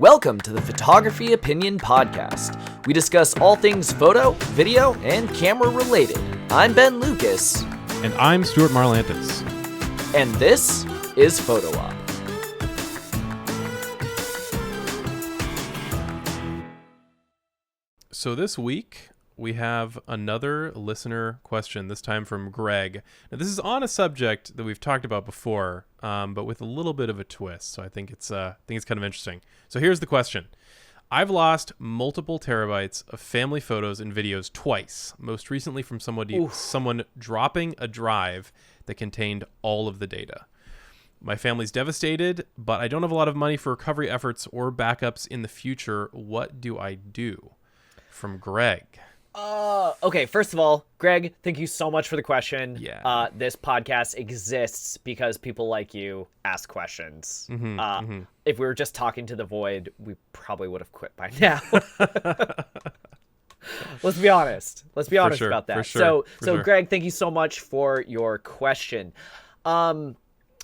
Welcome to the Photography Opinion Podcast. We discuss all things photo, video, and camera related. I'm Ben Lucas. And I'm Stuart Marlantis. And this is Photo Op. So this week, we have another listener question, this time from Greg. Now, this is on a subject that we've talked about before, but with a little bit of a twist. So I think it's kind of interesting. So here's the question. I've lost multiple terabytes of family photos and videos twice, most recently from someone dropping a drive that contained all of the data. My family's devastated, but I don't have a lot of money for recovery efforts or backups in the future. What do I do? From Greg. Okay, first of all, Greg, thank you so much for the question. Yeah. This podcast exists because people like you ask questions. If we were just talking to the void, we probably would have quit by now. Let's be honest. About that. So Greg, thank you so much for your question. I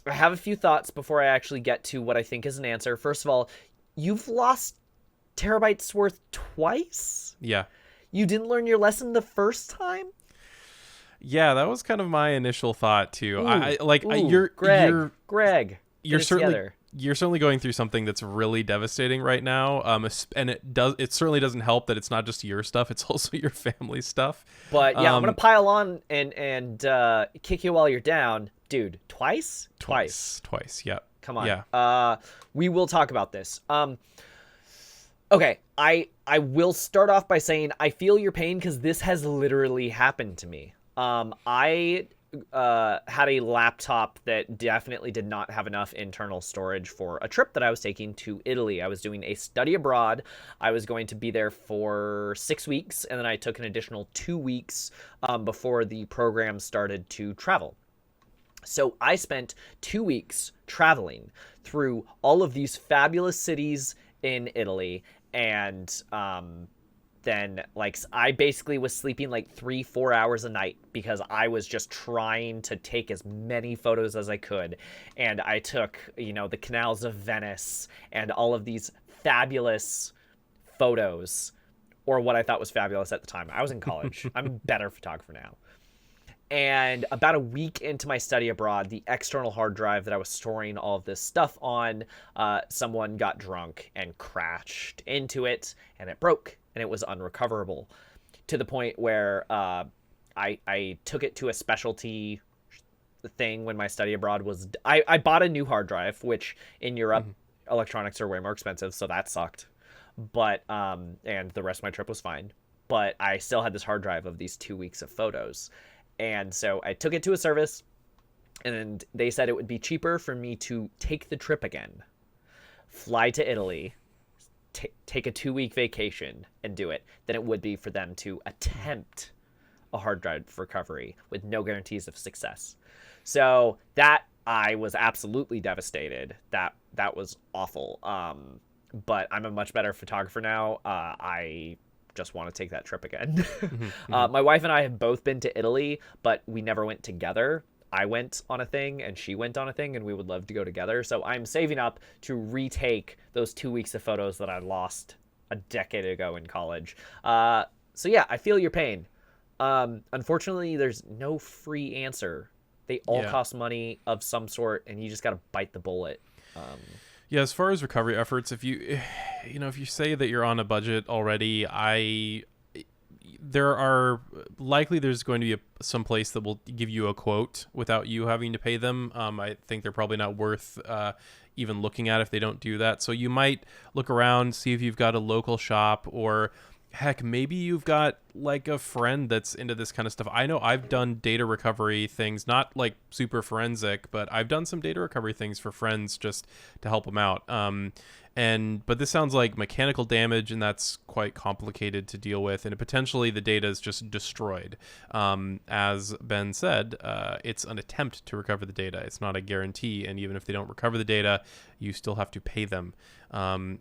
have a few thoughts before I actually get to what I think is an answer. First of all, you've lost terabytes worth twice? Yeah. You didn't learn your lesson the first time? Yeah, that was kind of my initial thought too. Greg, you're certainly going through something that's really devastating right now. And it certainly doesn't help that it's not just your stuff, it's also your family's stuff. But yeah, I'm gonna pile on and kick you while you're down, dude. Twice. Yep. Come on. Yeah. We will talk about this. Okay, I will start off by saying I feel your pain because this has literally happened to me. I had a laptop that definitely did not have enough internal storage for a trip that I was taking to Italy. I was doing a study abroad. I was going to be there for 6 weeks, and then I took an additional 2 weeks before the program started to travel. So I spent 2 weeks traveling through all of these fabulous cities in Italy. And then I basically was sleeping 3-4 hours a night because I was just trying to take as many photos as I could. And I took, the canals of Venice and all of these fabulous photos, or what I thought was fabulous at the time. I was in college. I'm a better photographer now. And about a week into my study abroad, the external hard drive that I was storing all of this stuff on, someone got drunk and crashed into it, and it broke, and it was unrecoverable, to the point where I took it to a specialty thing when my study abroad was... I bought a new hard drive, which in Europe, electronics are way more expensive, so that sucked. But, and the rest of my trip was fine. But I still had this hard drive of these 2 weeks of photos. And so I took it to a service, and they said it would be cheaper for me to take the trip again, fly to Italy, take a 2-week vacation and do it, than it would be for them to attempt a hard drive recovery with no guarantees of success. So that, I was absolutely devastated. That was awful. But I'm a much better photographer now. I just want to take that trip again. My wife and I have both been to Italy, but we never went together. I went on a thing and she went on a thing, and we would love to go together. So I'm saving up to retake those 2 weeks of photos that I lost a decade ago in college. So yeah, I feel your pain. Unfortunately, there's no free answer. They all cost money of some sort, and you just got to bite the bullet. Yeah, as far as recovery efforts, if you say that you're on a budget already, there's going to be some place that will give you a quote without you having to pay them. I think they're probably not worth even looking at if they don't do that. So you might look around, see if you've got a local shop, or heck, maybe you've got a friend that's into this kind of stuff. I know I've done data recovery things, not super forensic, but I've done some data recovery things for friends just to help them out. But this sounds like mechanical damage, and that's quite complicated to deal with. And potentially the data is just destroyed. As Ben said, it's an attempt to recover the data. It's not a guarantee. And even if they don't recover the data, you still have to pay them.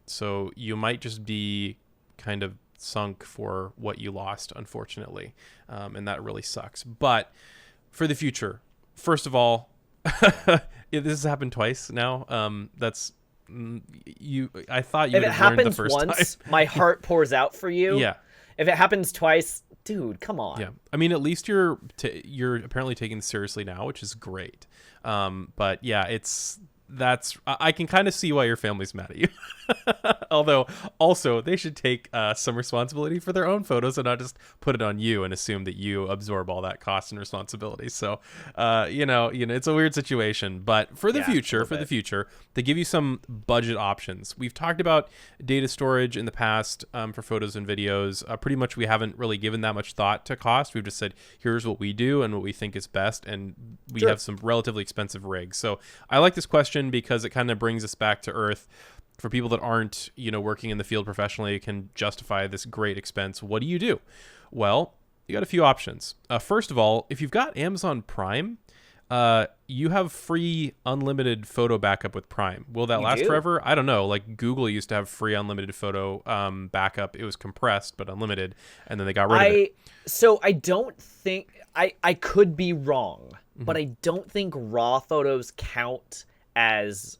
So you might just be kind of sunk for what you lost, unfortunately, and that really sucks. But for the future, first of all, this has happened twice now. That's I thought you If would it have learned the happens first once, time. my heart pours out for you. Yeah. If it happens twice, dude, come on. Yeah, I mean, at least you're apparently taking this seriously now, which is great. But yeah, I can kind of see why your family's mad at you. Although, also, they should take some responsibility for their own photos and not just put it on you and assume that you absorb all that cost and responsibility. So, it's a weird situation. But for the future, they give you some budget options. We've talked about data storage in the past for photos and videos. Pretty much, we haven't really given that much thought to cost. We've just said, here's what we do and what we think is best, and we have some relatively expensive rigs. So, I like this question because it kind of brings us back to earth. For people that aren't, working in the field professionally, can justify this great expense. What do you do? Well, you got a few options. First of all, if you've got Amazon Prime, you have free unlimited photo backup with Prime. Will that last forever? I don't know. Like Google used to have free unlimited photo backup. It was compressed but unlimited, and then they got rid of it. So I don't think I could be wrong, but I don't think raw photos count as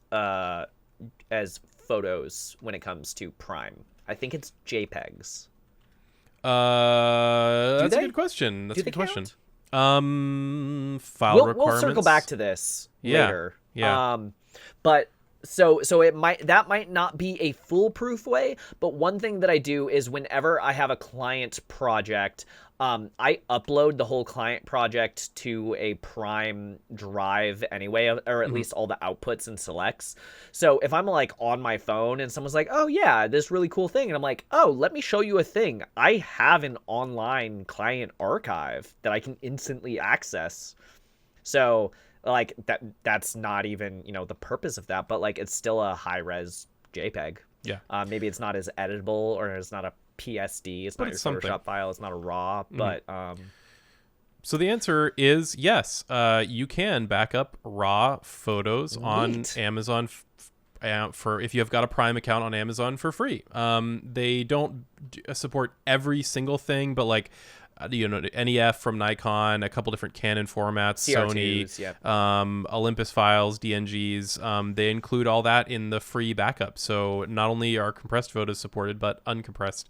photos when it comes to Prime. I think it's JPEGs. That's a good question. That's a good question. File requirements. We'll circle back to this later. Yeah. But so that might not be a foolproof way, but one thing that I do is whenever I have a client project, I upload the whole client project to a Prime drive anyway, or at least all the outputs and selects. So if I'm like on my phone and someone's like, oh yeah, this really cool thing, and I'm like, oh, let me show you a thing. I have an online client archive that I can instantly access. So like that's not even, the purpose of that, but like it's still a high res JPEG. Yeah. Maybe it's not as editable, or it's not a PSD. It's not your Photoshop file. It's not a RAW. But so the answer is yes. You can back up raw photos on Amazon for if you have got a Prime account on Amazon for free. They don't support every single thing, but like NEF from Nikon, a couple different Canon formats, CR2s, Sony, Olympus files, DNGs. They include all that in the free backup. So not only are compressed photos supported, but uncompressed,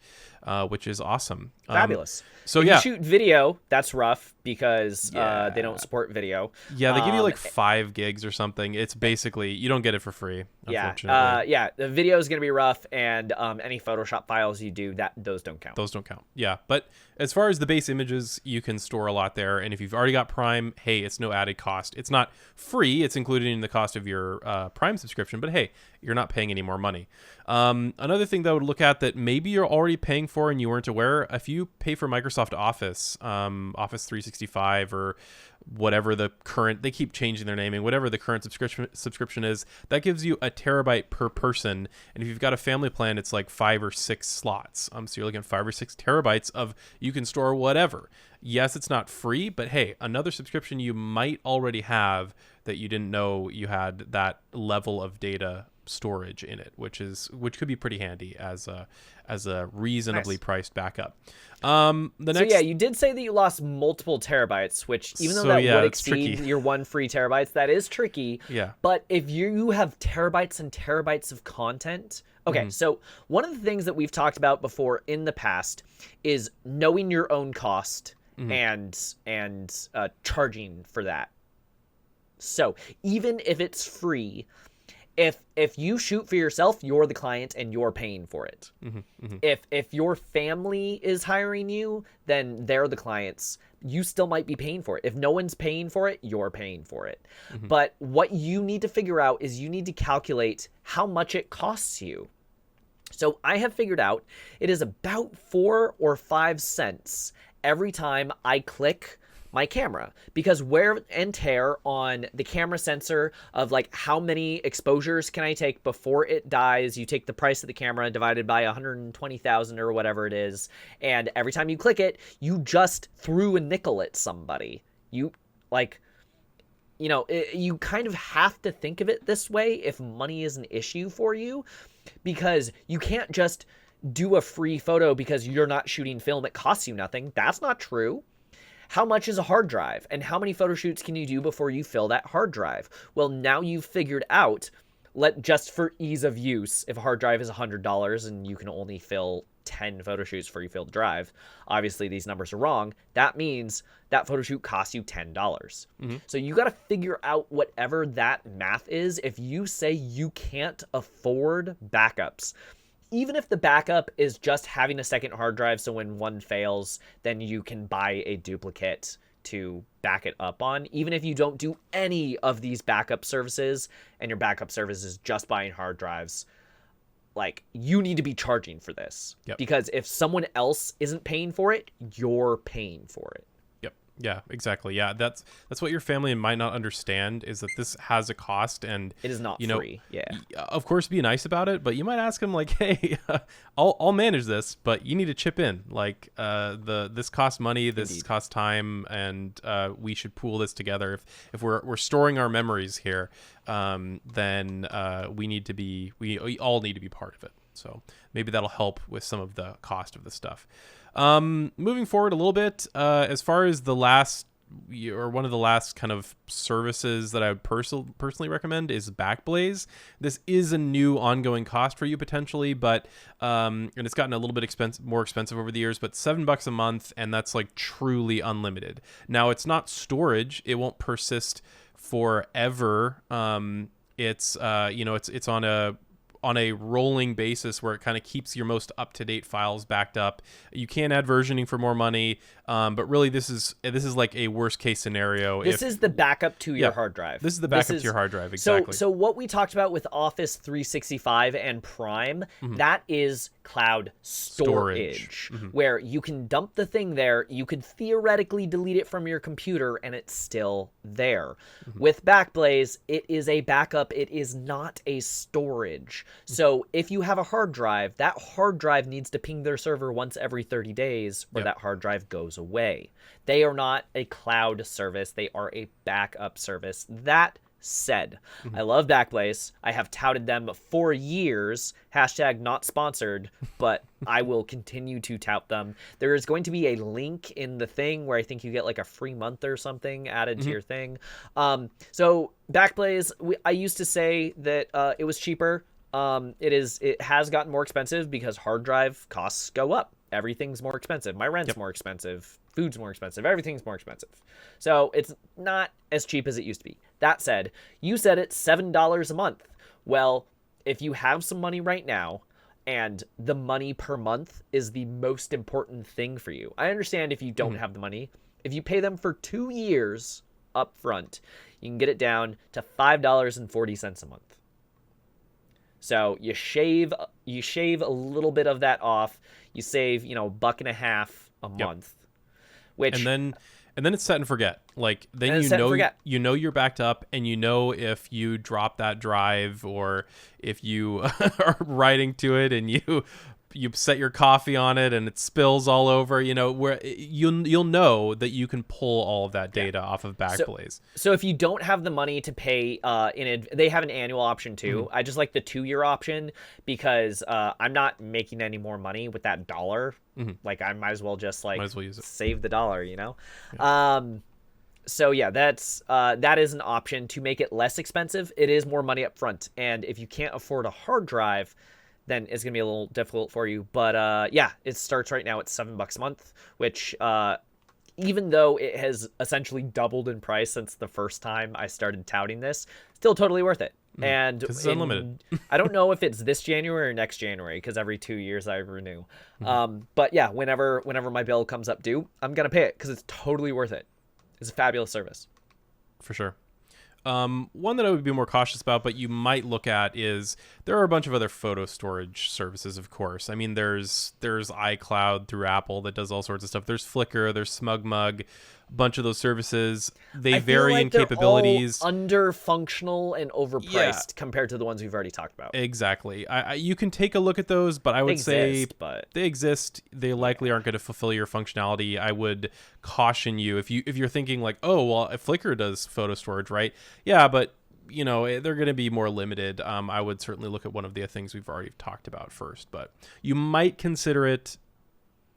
which is awesome. Fabulous. So if yeah, you shoot video, that's rough because they don't support video. Yeah, they give you like 5 gigs or something. It's basically, you don't get it for free, unfortunately. The video is going to be rough, and any Photoshop files you do, those don't count. Those don't count. Yeah, but as far as the base images, you can store a lot there. And if you've already got Prime, hey, it's no added cost. It's not free. It's included in the cost of your Prime subscription. But hey, you're not paying any more money. Another thing that I would look at that maybe you're already paying for and you weren't aware, if you pay for Microsoft Office, Office 365 or whatever the current, they keep changing their naming, whatever the current subscription is, that gives you a terabyte per person. And if you've got a family plan, it's like 5 or 6 slots. So you're looking at 5 or 6 terabytes of, you can store whatever. Yes, it's not free, but hey, another subscription you might already have that you didn't know you had that level of data storage in it, which could be pretty handy as a reasonably priced backup. You did say that you lost multiple terabytes, which even though would exceed your 1 free terabytes, that is tricky. Yeah. But if you have terabytes and terabytes of content, okay, so one of the things that we've talked about before in the past is knowing your own cost and charging for that. So even if it's free, if you shoot for yourself, you're the client and you're paying for it. If your family is hiring you, then they're the clients. You still might be paying for it. If no one's paying for it, you're paying for it. But what you need to figure out is you need to calculate how much it costs you. So I have figured out it is about 4 or 5 cents every time I click my camera, because wear and tear on the camera sensor of like how many exposures can I take before it dies. You take the price of the camera divided by 120,000 or whatever it is, and every time you click it, you just threw a nickel at somebody. You kind of have to think of it this way if money is an issue for you, because you can't just do a free photo because you're not shooting film. It costs you nothing. That's not true. How much is a hard drive? And how many photo shoots can you do before you fill that hard drive? Well, now you've figured out, just for ease of use, if a hard drive is $100 and you can only fill 10 photo shoots before you fill the drive, obviously these numbers are wrong. That means that photo shoot costs you $10. So you got to figure out whatever that math is. If you say you can't afford backups, even if the backup is just having a second hard drive, so when one fails, then you can buy a duplicate to back it up on. Even if you don't do any of these backup services and your backup service is just buying hard drives, like, you need to be charging for this. Because if someone else isn't paying for it, you're paying for it. Yeah, exactly. Yeah, that's what your family might not understand, is that this has a cost, and it is not free. Yeah, of course, be nice about it, but you might ask them like, "Hey, I'll manage this, but you need to chip in. Like, this costs money, this costs time, and we should pool this together. If we're storing our memories here, then we all need to be part of it. So maybe that'll help with some of the cost of the stuff." Moving forward a little bit, as far as one of the last kind of services that I would personally recommend is Backblaze. This is a new ongoing cost for you potentially, but and it's gotten a little bit more expensive over the years, but $7 a month, and that's like truly unlimited. Now, it's not storage; it won't persist forever. It's on a rolling basis where it kind of keeps your most up-to-date files backed up. You can add versioning for more money, but really this is like a worst-case scenario. This is the backup to your hard drive. This is the backup to your hard drive, exactly. So what we talked about with Office 365 and Prime, that is cloud storage. Where you can dump the thing there, you could theoretically delete it from your computer, and it's still there. With Backblaze, it is a backup. It is not a storage. So if you have a hard drive, that hard drive needs to ping their server once every 30 days, or that hard drive goes away. They are not a cloud service. They are a backup service. That said, I love Backblaze. I have touted them for years. Hashtag not sponsored, but I will continue to tout them. There is going to be a link in the thing where I think you get like a free month or something added to your thing. So Backblaze, I used to say that it was cheaper. It has gotten more expensive because hard drive costs go up. Everything's more expensive. My rent's more expensive. Food's more expensive. Everything's more expensive. So it's not as cheap as it used to be. That said, you said it's $7 a month. Well, if you have some money right now, and the money per month is the most important thing for you. I understand if you don't have the money. If you pay them for 2 years up front, you can get it down to $5.40 a month. So you shave a little bit of that off. You save, $1.50 a month, which and then it's set and forget. Like, then you know you're backed up, and if you drop that drive, or if you are writing to it and you set your coffee on it and it spills all over, where you'll know that you can pull all of that data off of Backblaze. So if you don't have the money to pay they have an annual option too. I just like the 2-year option because I'm not making any more money with that dollar. Like, I might as well just use it. Save the dollar, So yeah, that is an option to make it less expensive. It is more money up front, and if you can't afford a hard drive, then it's going to be a little difficult for you. But yeah, it starts right now at $7 a month, which even though it has essentially doubled in price since the first time I started touting this, still totally worth it. And it's unlimited. I don't know if it's this January or next January, because every 2 years I renew. But yeah, whenever my bill comes up due, I'm going to pay it because it's totally worth it. It's a fabulous service. For sure. One that I would be more cautious about, but you might look at, is there are a bunch of other photo storage services, of course. I mean, there's iCloud through Apple that does all sorts of stuff. There's Flickr, there's SmugMug, a bunch of those services. They vary in capabilities. All under-functional and overpriced compared to the ones we've already talked about. Exactly. You can take a look at those, but I would say they exist. They likely aren't going to fulfill your functionality. I would caution you if you're thinking like, oh, well, if Flickr does photo storage, right? Yeah, but they're going to be more limited. I would certainly look at one of the things we've already talked about first, but you might consider it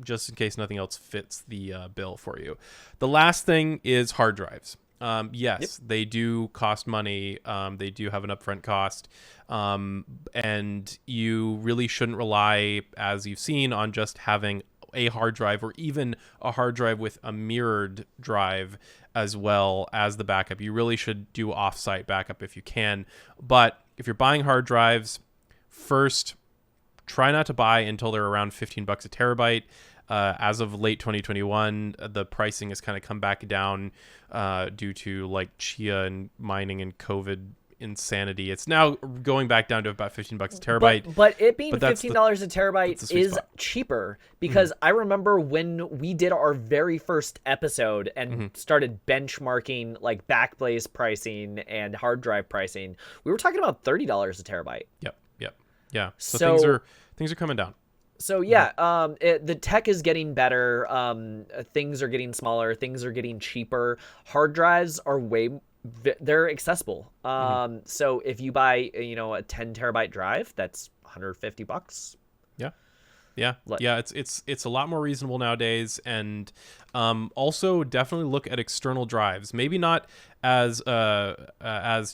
just in case nothing else fits the bill for you. The last thing is hard drives. Yes, they do cost money. They do have an upfront cost. And you really shouldn't rely, as you've seen, on just having a hard drive or even a hard drive with a mirrored drive as well as the backup. You really should do offsite backup if you can. But if you're buying hard drives, first, try not to buy until they're around $15 a terabyte. As of late 2021, the pricing has kind of come back down due to like Chia and mining and COVID insanity. It's now going back down to about $15 a terabyte. But it being $15 a terabyte is cheaper, because I remember when we did our very first episode and started benchmarking like Backblaze pricing and hard drive pricing, we were talking about $30 a terabyte. Yep. Yeah. So things are coming down. So yeah, the tech is getting better. Things are getting smaller. Things are getting cheaper. Hard drives are they're accessible. So if you buy, a 10 terabyte drive, that's $150. Yeah. It's a lot more reasonable nowadays, and also definitely look at external drives. Maybe not as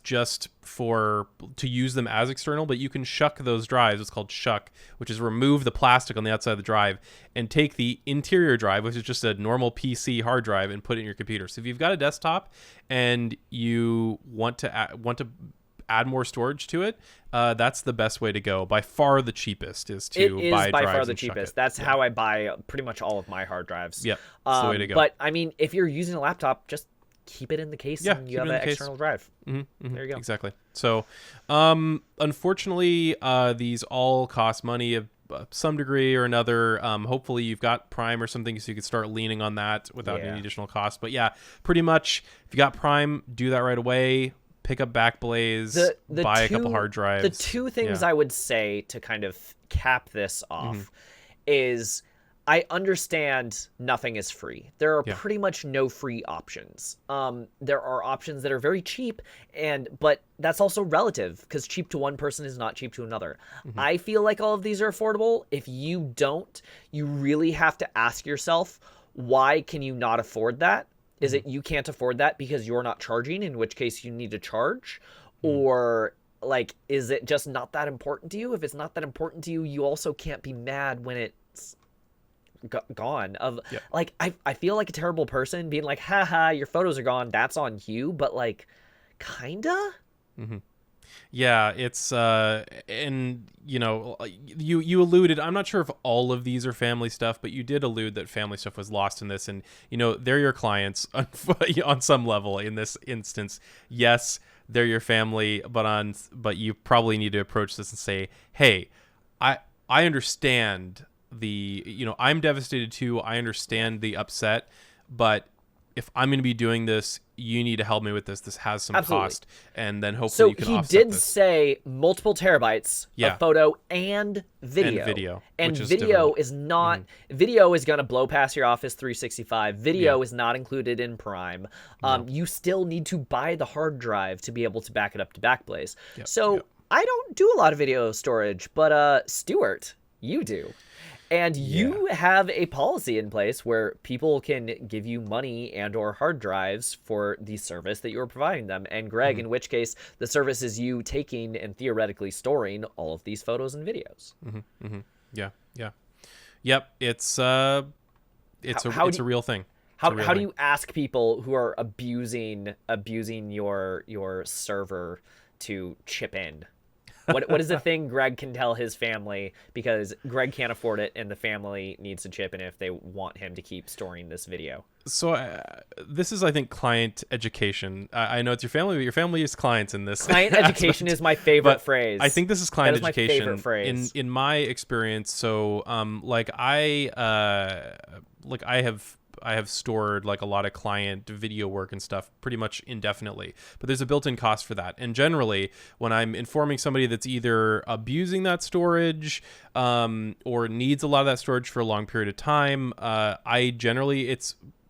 just to use them as external, but you can shuck those drives. It's called shuck, which is remove the plastic on the outside of the drive and take the interior drive, which is just a normal PC hard drive, and put it in your computer. So if you've got a desktop and you want to add more storage to it, that's the best way to go. By far the cheapest is to buy drives. It is by far the cheapest. That's how I buy pretty much all of my hard drives. Yep, that's the way to go. But I mean, if you're using a laptop, just keep it in the case and you have an external drive. There you go. Exactly. So unfortunately, these all cost money of some degree or another. Hopefully you've got Prime or something so you can start leaning on that without any additional cost. But yeah, pretty much if you got Prime, do that right away. Pick up Backblaze, buy a couple hard drives. The two things I would say to kind of cap this off is, I understand nothing is free. There are pretty much no free options. There are options that are very cheap, but that's also relative, because cheap to one person is not cheap to another. I feel like all of these are affordable. If you don't, you really have to ask yourself, why can you not afford that? Is it you can't afford that because you're not charging, in which case you need to charge? Or like, is it just not that important to you? If it's not that important to you, you also can't be mad when it's gone. Like, I feel like a terrible person being like, haha, your photos are gone, that's on you. But like, kinda? Yeah, it's and you alluded, I'm not sure if all of these are family stuff, but you did allude that family stuff was lost in this, and they're your clients on some level in this instance. Yes, they're your family, but you probably need to approach this and say, hey, I understand I'm devastated too. I understand the upset, but if I'm going to be doing this, you need to help me with this. This has some cost, and then hopefully you can offset this. So he did say multiple terabytes of photo and video. And video is not video is going to blow past your Office 365. Video is not included in Prime. You still need to buy the hard drive to be able to back it up to Backblaze. I don't do a lot of video storage, but Stuart, you do. And you have a policy in place where people can give you money and or hard drives for the service that you're providing them. And Greg, in which case the service is you taking and theoretically storing all of these photos and videos. Yep. It's a real thing. How do you ask people who are abusing your server to chip in? What is the thing Greg can tell his family, because Greg can't afford it and the family needs to chip in if they want him to keep storing this video? So this is, I think, client education. I know it's your family, but your family is clients in this. Client education is my favorite phrase. I think this is client education. My favorite phrase. In my experience. So I have stored like a lot of client video work and stuff pretty much indefinitely, but there's a built-in cost for that. And generally, when I'm informing somebody that's either abusing that storage or needs a lot of that storage for a long period of time,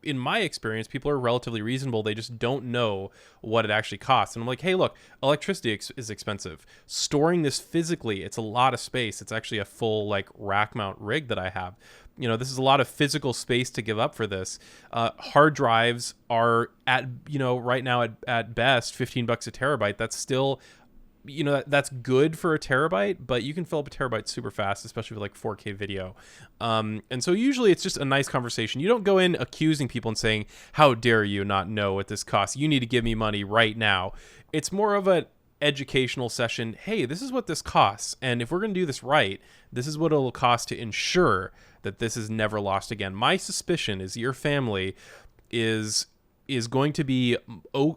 in my experience, people are relatively reasonable. They just don't know what it actually costs. And I'm like, hey, look, electricity is expensive. Storing this physically, it's a lot of space. It's actually a full like rack mount rig that I have. This is a lot of physical space to give up for this. Hard drives are at, right now at best $15 a terabyte. That's still, that's good for a terabyte, but you can fill up a terabyte super fast, especially with like 4K video. And so usually it's just a nice conversation. You don't go in accusing people and saying, how dare you not know what this costs? You need to give me money right now. It's more of an educational session. Hey, this is what this costs. And if we're going to do this right, this is what it'll cost to ensure that this is never lost again. My suspicion is your family is going to be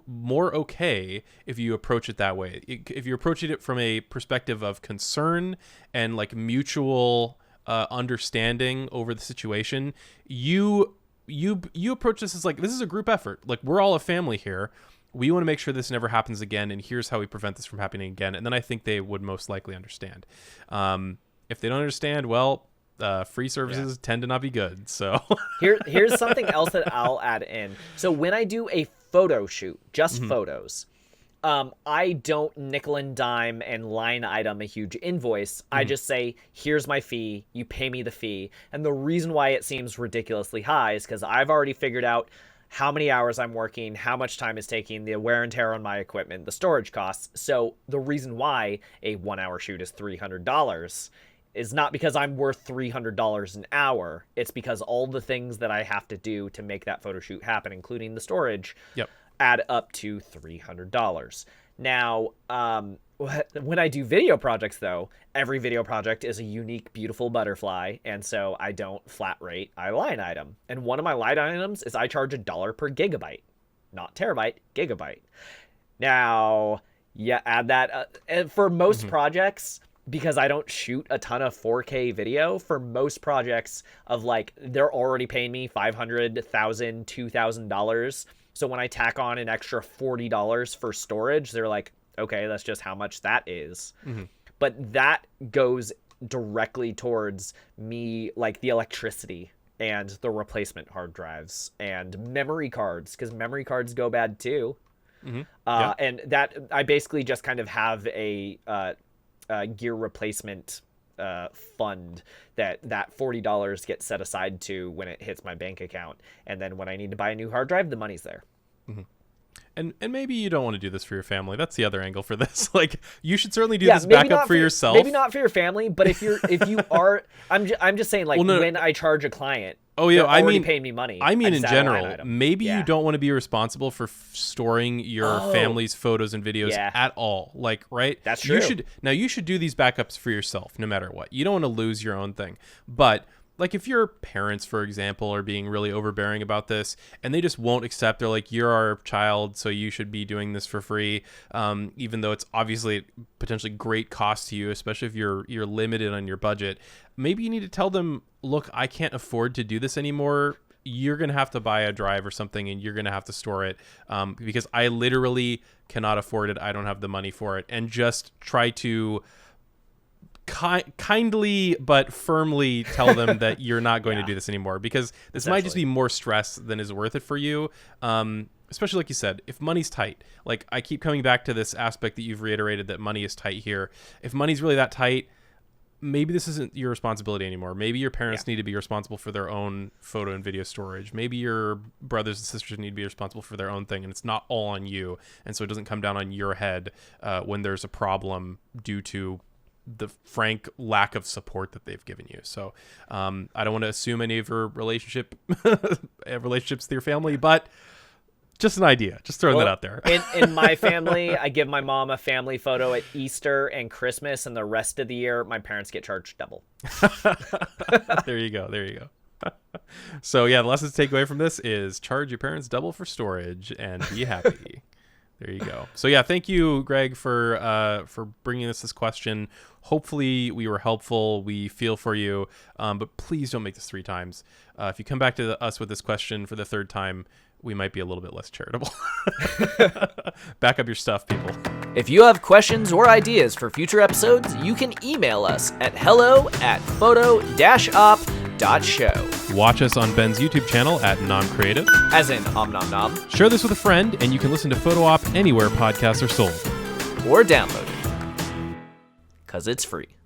more okay if you approach it that way. If you approach it from a perspective of concern and like mutual understanding over the situation, you approach this as like, this is a group effort. Like, we're all a family here. We want to make sure this never happens again, and here's how we prevent this from happening again. And then I think they would most likely understand. If they don't understand, well, free services tend to not be good. So here's something else that I'll add in. So when I do a photo shoot, just photos, I don't nickel and dime and line item a huge invoice. I just say, here's my fee. You pay me the fee. And the reason why it seems ridiculously high is because I've already figured out how many hours I'm working, how much time it's taking, the wear and tear on my equipment, the storage costs. So the reason why a 1 hour shoot is $300 is not because I'm worth $300 an hour. It's because all the things that I have to do to make that photo shoot happen, including the storage, add up to $300. Now, when I do video projects, though, every video project is a unique, beautiful butterfly, and so I don't flat rate, I line item. And one of my line items is I charge $1 per gigabyte. Not terabyte, gigabyte. Now, add that. And for most projects, because I don't shoot a ton of 4K video, for most projects of like, they're already paying me $500, $1,000, $2,000. So when I tack on an extra $40 for storage, they're like, okay, that's just how much that is. But that goes directly towards me, like the electricity and the replacement hard drives and memory cards, because memory cards go bad too. And that I basically just kind of have a gear replacement fund that $40 gets set aside to when it hits my bank account, and then when I need to buy a new hard drive, the money's there. And maybe you don't want to do this for your family. That's the other angle for this. Like, you should certainly do this backup for yourself. Maybe not for your family, but if you are, I'm just saying, like, when I charge a client, they're already paying me money. I mean, in general, maybe you don't want to be responsible for storing your family's photos and videos at all. Like, right? That's true. You should do these backups for yourself, no matter what. You don't want to lose your own thing. But like, if your parents, for example, are being really overbearing about this and they just won't accept, they're like, you're our child, so you should be doing this for free, even though it's obviously potentially great cost to you, especially if you're limited on your budget. Maybe you need to tell them, look, I can't afford to do this anymore. You're going to have to buy a drive or something, and you're going to have to store it, because I literally cannot afford it. I don't have the money for it. And just try to kindly but firmly tell them that you're not going to do this anymore, because this might just be more stress than is worth it for you. Especially, like you said, if money's tight. Like, I keep coming back to this aspect that you've reiterated, that money is tight here. If money's really that tight, maybe this isn't your responsibility anymore. Maybe your parents need to be responsible for their own photo and video storage. Maybe your brothers and sisters need to be responsible for their own thing, and it's not all on you. And so it doesn't come down on your head when there's a problem due to the frank lack of support that they've given you. So I don't want to assume any of your relationships with your family, but just an idea, just throwing that out there. in my family, I give my mom a family photo at Easter and Christmas, and the rest of the year my parents get charged double. There you go. So yeah, the lesson to take away from this is charge your parents double for storage and be happy. There you go. So yeah, thank you, Greg, for bringing us this question. Hopefully we were helpful. We feel for you, but please don't make this 3 times. If you come back to us with this question for the 3rd time, we might be a little bit less charitable. Back up your stuff, people. If you have questions or ideas for future episodes, you can email us at hello@photo-op.com. nomcreative.show. Watch us on Ben's YouTube channel at NomCreative. As in Om Nom Nom. Share this with a friend, and you can listen to Photo Op anywhere podcasts are sold. Or download it. Because it's free.